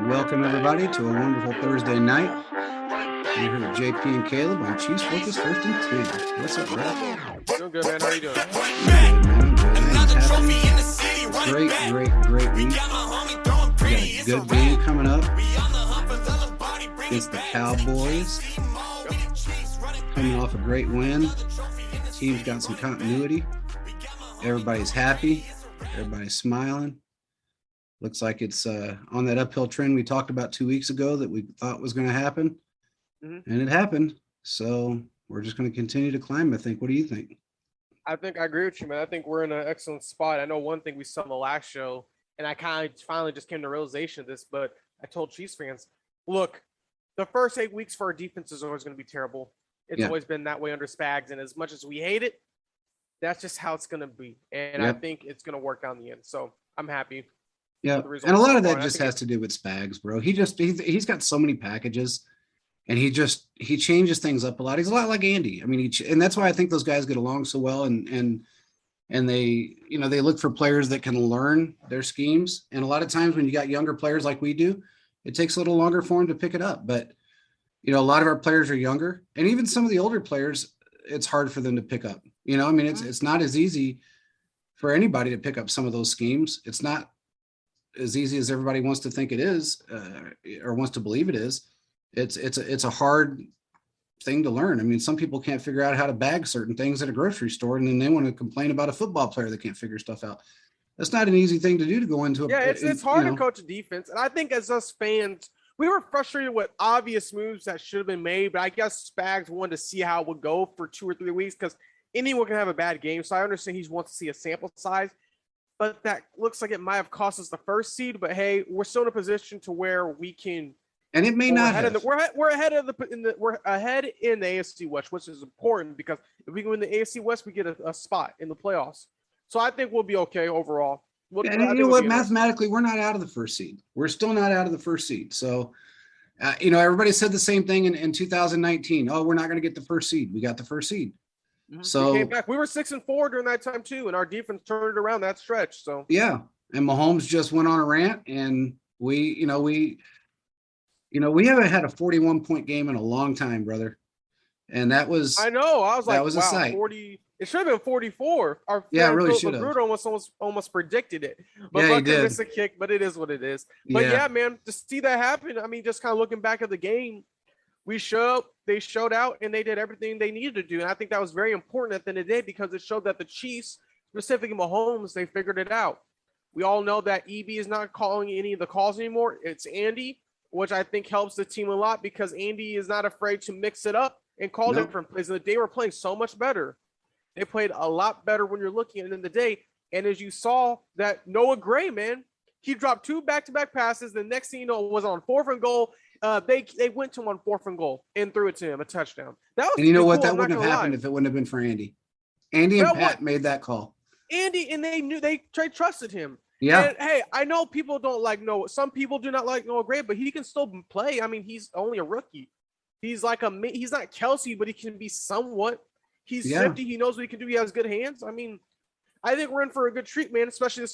Welcome, everybody, to a wonderful Thursday night. You're here with JP and Caleb on Chiefs Focus First and 10. What's up, bro? Doing good, man. How are you doing? I'm good, man. Happy. Great week. We got a good game coming up against the Cowboys. Coming off a great win. Team's got some continuity. Everybody's happy. Everybody's smiling. Looks like it's on that uphill trend we talked about 2 weeks ago that we thought was going to happen. And it happened. So we're just going to continue to climb, I think. What do you think? I think I agree with you, man. I think we're in an excellent spot. I know one thing we saw in the last show, and I kind of finally just came to realization of this, but I told Chiefs fans, look, the first 8 weeks for our defense is always going to be terrible. It's always been that way under Spags, and as much as we hate it, that's just how it's going to be. And I think it's going to work out in the end. So I'm happy. Yeah, and a lot of that just has to do with Spags, bro. He's got so many packages, and he changes things up a lot. He's a lot like Andy. I mean, and that's why I think those guys get along so well, and they look for players that can learn their schemes. And a lot of times when you got younger players like we do, it takes a little longer for them to pick it up. But a lot of our players are younger, and even some of the older players, it's hard for them to pick up. I mean, it's not as easy for anybody to pick up some of those schemes. It's not as easy as everybody wants to think it is, or wants to believe it is. It's a hard thing to learn. I mean, some people can't figure out how to bag certain things at a grocery store, and then they want to complain about a football player that can't figure stuff out. That's not an easy thing to do, to go into a. Yeah, it's hard to coach a defense. And I think as us fans, we were frustrated with obvious moves that should have been made, but I guess Spags wanted to see how it would go for 2 or 3 weeks, because anyone can have a bad game. So I understand he wants to see a sample size. But that looks like it might have cost us the first seed. But hey, we're still in a position to where we can. And it may not have. We're ahead in the AFC West, which is important, because if we win the AFC West, we get a spot in the playoffs. So I think we'll be okay overall. And you know what? Mathematically, we're not out of the first seed. We're still not out of the first seed. So, everybody said the same thing in 2019. Oh, we're not going to get the first seed. We got the first seed. So we came back. We were 6-4 during that time too, and our defense turned it around that stretch. So yeah, and Mahomes just went on a rant, and we haven't had a 41-point game in a long time, brother. And that was, I know, I was like, was wow, a sight. 40. It should have been 44. Our yeah, really should have. Almost predicted it, but he did. Missed a kick. But it is what it is. But yeah, man, to see that happen, I mean, just kind of looking back at the game. They showed out, and they did everything they needed to do. And I think that was very important at the end of the day, because it showed that the Chiefs, specifically Mahomes, they figured it out. We all know that EB is not calling any of the calls anymore. It's Andy, which I think helps the team a lot, because Andy is not afraid to mix it up and call different plays. And they were playing so much better. They played a lot better when you're looking at the end of the day. And as you saw, that Noah Gray, man, he dropped 2 back-to-back passes. The next thing you know, was on 4th and goal. They went to him on 4th and goal and threw it to him, a touchdown. That was, and you know what? That wouldn't have happened if it wouldn't have been for Andy. Andy and Pat made that call. Andy, and they trusted him. Yeah. And, hey, I know people don't like Noah. Some people do not like Noah Gray, but he can still play. I mean, he's only a rookie. He's he's not Kelsey, but he can be somewhat. He's 50. He knows what he can do. He has good hands. I mean, I think we're in for a good treat, man, especially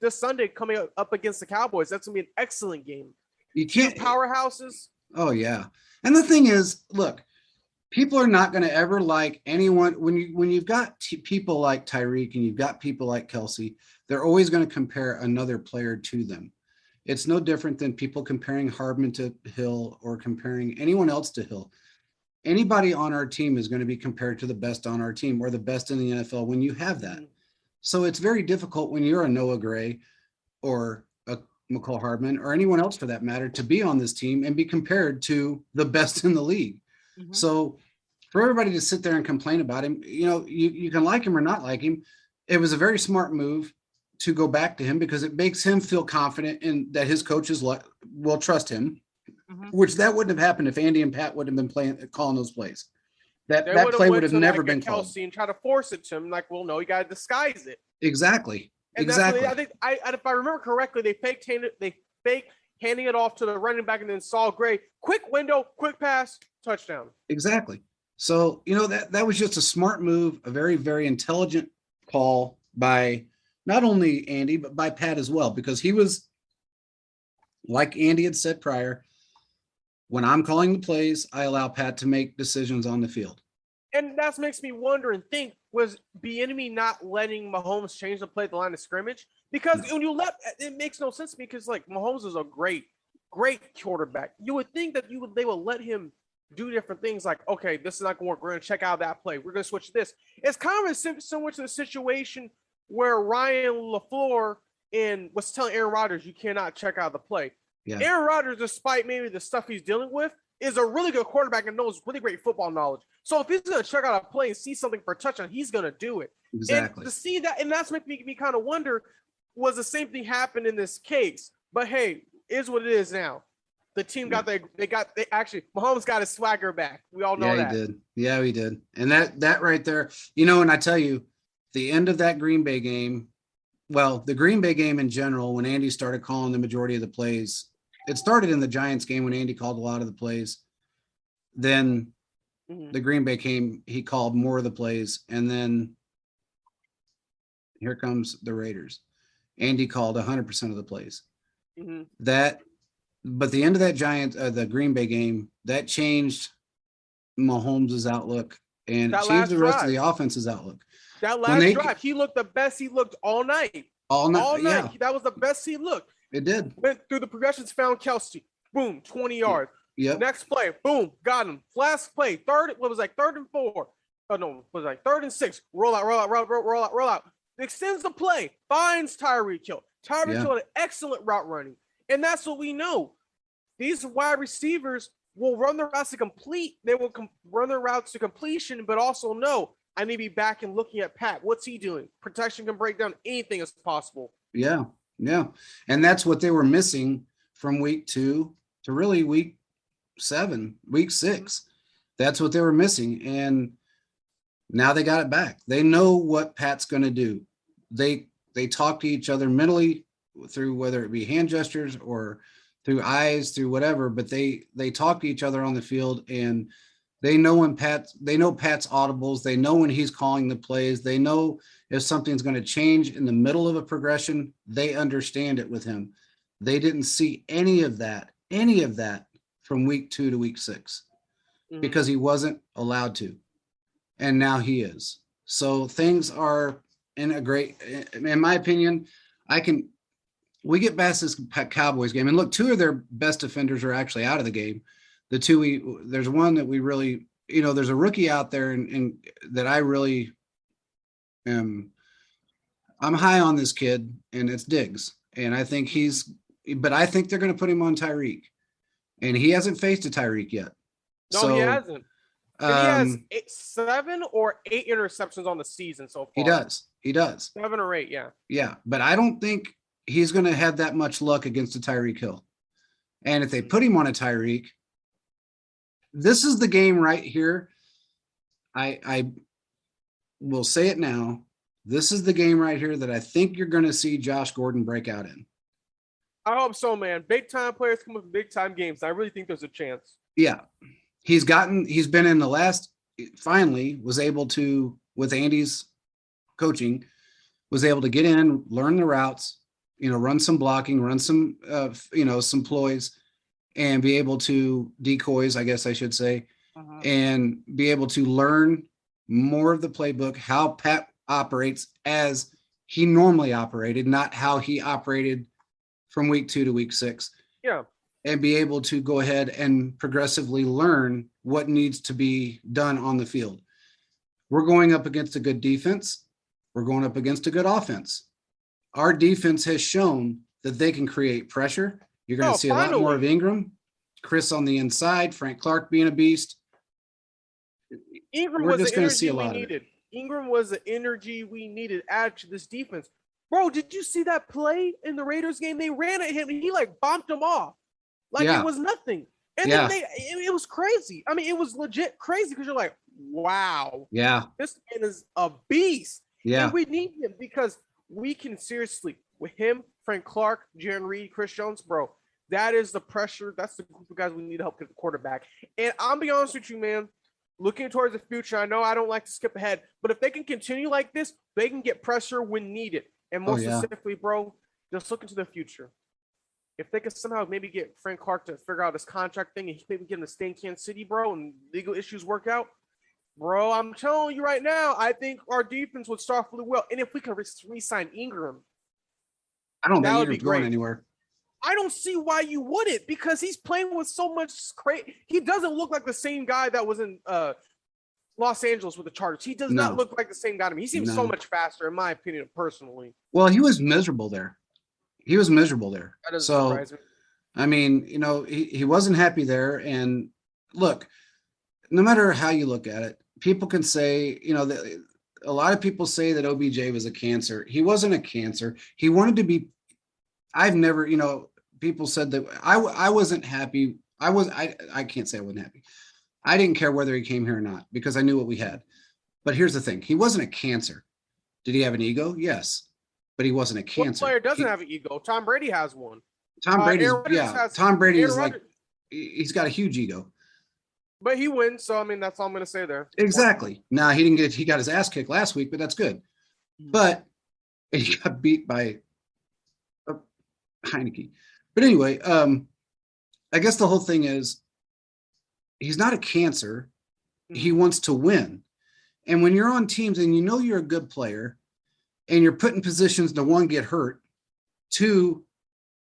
this Sunday coming up against the Cowboys. That's going to be an excellent game. You can't. Powerhouses. Oh, yeah. And the thing is, look, people are not going to ever like anyone. When you've got people like Tyreek and you've got people like Kelsey, they're always going to compare another player to them. It's no different than people comparing Hardman to Hill or comparing anyone else to Hill. Anybody on our team is going to be compared to the best on our team or the best in the NFL when you have that. So it's very difficult when you're a Noah Gray or a McCall Hardman or anyone else for that matter to be on this team and be compared to the best in the league. So for everybody to sit there and complain about him, you can like him or not like him. It was a very smart move to go back to him, because it makes him feel confident in that his coaches will trust him, which that wouldn't have happened if Andy and Pat wouldn't have been calling those plays. That play would have never been called. Kelsey and try to force it to him, like, well, no, you got to disguise it. Exactly. And exactly. I think if I remember correctly, they faked handing it off to the running back, and then Saul Gray, quick window, quick pass, touchdown. Exactly. So, that was just a smart move, a very, very intelligent call by not only Andy, but by Pat as well, because he was like Andy had said prior, when I'm calling the plays, I allow Pat to make decisions on the field. And that makes me wonder and think, was Bieniemy not letting Mahomes change the play at the line of scrimmage? Because when you let, it makes no sense because like Mahomes is a great quarterback. You would think that they would let him do different things like, okay, this is not going to work. We're going to check out that play. We're going to switch this. It's kind of similar to the situation where Ryan LaFleur was telling Aaron Rodgers, you cannot check out the play. Yeah. Aaron Rodgers, despite maybe the stuff he's dealing with, is a really good quarterback and knows really great football knowledge. So if he's going to check out a play and see something for a touchdown, he's going to do it. Exactly. And to see that, and that's making me kind of wonder, was the same thing happen in this case? But hey, is what it is now. The team got Mahomes got his swagger back. We all know that. He did. Yeah, he did. And that right there, and I tell you, the end of that Green Bay game, well, the Green Bay game in general, when Andy started calling the majority of the plays, it started in the Giants game when Andy called a lot of the plays. Then the Green Bay game, he called more of the plays. And then here comes the Raiders. Andy called 100% of the plays. But the end of that the Green Bay game, that changed Mahomes' outlook and changed the rest of the offense's outlook. That last drive, he looked the best he looked all night. All night. Yeah. That was the best he looked. It did. Went through the progressions, found Kelsey. Boom, 20 yards. Yep. Next play, boom, got him. Last play, third and 4. Oh, no, it was like 3rd and 6. Roll out. Extends the play, finds Tyreek Hill. Tyreek Hill had excellent route running. And that's what we know. These wide receivers will run their routes to complete. They will run their routes to completion, but also know I need to be back and looking at Pat. What's he doing? Protection can break down anything as possible. Yeah. And that's what they were missing from week 2 to really week 7, week 6. That's what they were missing. And now they got it back. They know what Pat's going to do. They talk to each other mentally through whether it be hand gestures or through eyes, through whatever, but they talk to each other on the field, and they know Pat's audibles. They know when he's calling the plays. They know if something's going to change in the middle of a progression. They understand it with him. They didn't see any of that from week 2 to week 6 because he wasn't allowed to. And now he is. So things are in my opinion, we get past this Cowboys game, and look, 2 of their best defenders are actually out of the game. There's one that we really, there's a rookie out there and that I really I'm high on this kid, and it's Diggs. And I think I think they're going to put him on Tyreek, and he hasn't faced a Tyreek yet. No, he hasn't. And he has 7 or 8 interceptions on the season so far. He does. 7 or 8, yeah. Yeah, but I don't think he's going to have that much luck against a Tyreek Hill. And if they put him on a Tyreek, this is the game right here. I will say it now. This is the game right here that I think you're going to see Josh Gordon break out in. I hope so, man. Big time players come with big time games. I really think there's a chance. Yeah. He's been in the last, finally was able to, with Andy's coaching, was able to get in, learn the routes, run some blocking, run some, some ploys, and be able to decoys, I guess I should say, and be able to learn more of the playbook, how Pat operates as he normally operated, not how he operated from week 2 to week 6. Yeah. And be able to go ahead and progressively learn what needs to be done on the field. We're going up against a good defense. We're going up against a good offense. Our defense has shown that they can create pressure. You're going to see a lot more of Ingram, Chris on the inside, Frank Clark being a beast. Ingram was the energy we needed. Ingram was the energy we needed added to this defense. Bro, did you see that play in the Raiders game? They ran at him and he bumped him off. It was nothing. And then it was crazy. I mean, it was legit crazy because you're like, wow. Yeah. This man is a beast. Yeah. And we need him because we can seriously, with him, Frank Clark, Jaron Reed, Chris Jones, bro, that is the pressure. That's the group of guys we need to help get the quarterback. And I'll be honest with you, man, looking towards the future, I know I don't like to skip ahead, but if they can continue like this, they can get pressure when needed. And more specifically, bro, just look into the future. if they could somehow maybe get Frank Clark to figure out his contract thing and maybe get him to stay in Kansas City, bro, and legal issues work out, bro, I'm telling you right now, I think our defense would start really well. And if we could re-sign Ingram, I don't think Ingram's going anywhere. I don't see why you wouldn't, because he's playing with so much crazy. He doesn't look like the same guy that was in Los Angeles with the Chargers. He does not look like the same guy to me. He seems so much faster, in my opinion, personally. Well, he was miserable there. That doesn't surprise me. I mean, you know, he wasn't happy there. And look, no matter how you look at it, people can say, you know, a lot of people say that OBJ was a cancer. He wasn't a cancer. He wanted to be. I've never, you know, people said that I wasn't happy. I can't say I wasn't happy. I didn't care whether he came here or not because I knew what we had. But here's the thing. He wasn't a cancer. Did he have an ego? Yes. But he wasn't a cancer. What player doesn't have an ego? Tom Brady has one. Tom Brady is like, he's got a huge ego. But he wins, so I mean that's all I'm gonna say there. Exactly. Now he got his ass kicked last week, but that's good. But he got beat by Heineke. But anyway, I guess the whole thing is he's not a cancer. He wants to win. And when you're on teams and you know you're a good player and you're put in positions to, one, get hurt, two,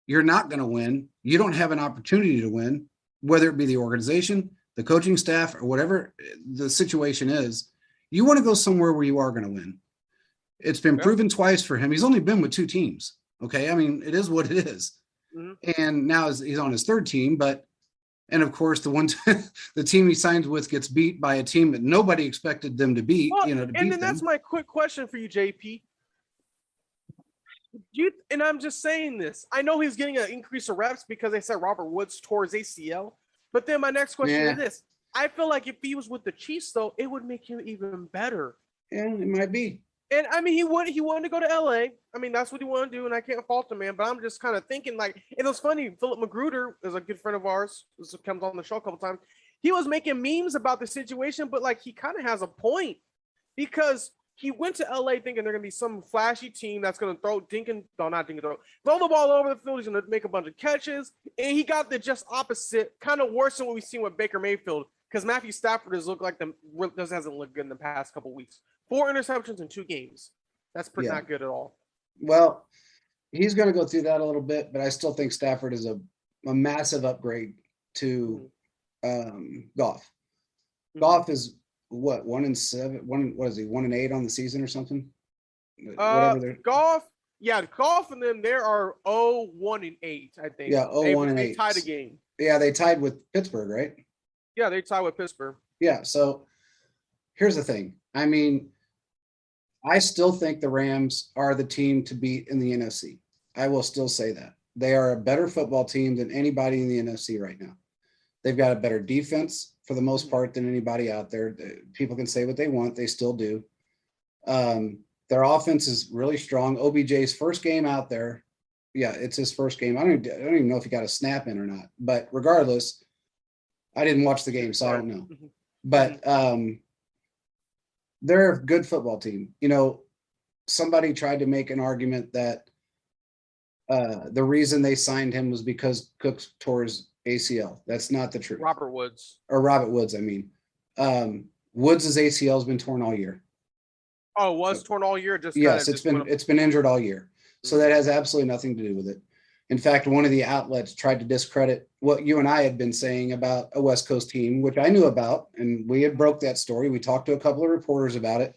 you're not going to win. You don't have an opportunity to win, whether it be the organization, the coaching staff, or whatever the situation is. You want to go somewhere where you are going to win. It's been proven twice for him. He's only been with two teams. Okay. I mean, it is what it is. And now he's on his third team, and of course the team he signs with gets beat by a team that nobody expected them to beat, that's my quick question for you, JP. And I'm just saying this. I know he's getting an increase of reps because they said Robert Woods tore his ACL. But then my next question is this. I feel like if he was with the Chiefs, though, it would make him even better. Yeah, it might be. And I mean, he wanted to go to LA. I mean, that's what he wanted to do, and I can't fault him, man. But I'm just kind of thinking, like, it was funny. Philip Magruder is a good friend of ours. Who comes on the show a couple times. He was making memes about the situation, but like he kind of has a point because he went to LA thinking they're gonna be some flashy team that's gonna throw the ball over the field. He's gonna make a bunch of catches, and he got the just opposite, kind of worse than what we've seen with Baker Mayfield. Because Matthew Stafford hasn't looked good in the past couple weeks. 4 interceptions in 2 games. That's not good at all. Well, he's going to go through that a little bit, but I still think Stafford is a massive upgrade to Goff. Goff is what, 1-7? What is he? 1-8 on the season or something? Goff, and them there are 0-1-8. I think. Yeah, 0-1-8. They tied a game. Yeah, they tied with Pittsburgh, right? Yeah, they tied with Pittsburgh. Yeah, so here's the thing. I mean, I still think the Rams are the team to beat in the NFC. I will still say that. They are a better football team than anybody in the NFC right now. They've got a better defense for the most part than anybody out there. People can say what they want. They still do. Their offense is really strong. OBJ's first game out there. Yeah, it's his first game. I don't even know if he got a snap in or not. But regardless, I didn't watch the game, so I don't know. But they're a good football team. You know, somebody tried to make an argument that the reason they signed him was because Cook tore his ACL. That's not the truth. Robert Woods, I mean. Woods' ACL has been torn all year. Oh, it was torn all year? It's been injured all year. So that has absolutely nothing to do with it. In fact, one of the outlets tried to discredit what you and I had been saying about a West Coast team, which I knew about, and we had broke that story. We talked to a couple of reporters about it,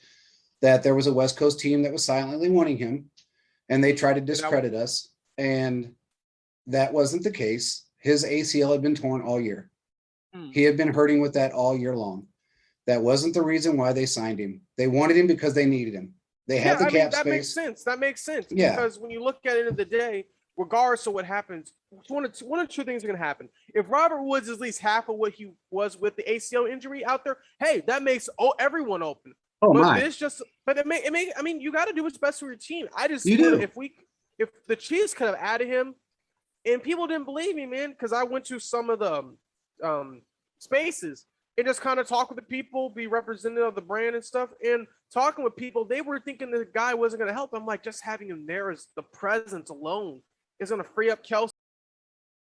that there was a West Coast team that was silently wanting him, and they tried to discredit us, and that wasn't the case. His ACL had been torn all year. He had been hurting with that all year long. That wasn't the reason why they signed him. They wanted him because they needed him. They had the cap space. That makes sense. Yeah. Because when you look at it at the day, regardless of what happens, one of two things are going to happen. If Robert Woods is at least half of what he was with the ACL injury out there, hey, that makes everyone open. Oh, but my. I mean, you got to do what's best for your team. If the Chiefs could have added him, and people didn't believe me, man, because I went to some of the spaces and just kind of talk with the people, be representative of the brand and stuff, and talking with people, they were thinking the guy wasn't going to help. I'm like, just having him there as the presence alone is going to free up Kelsey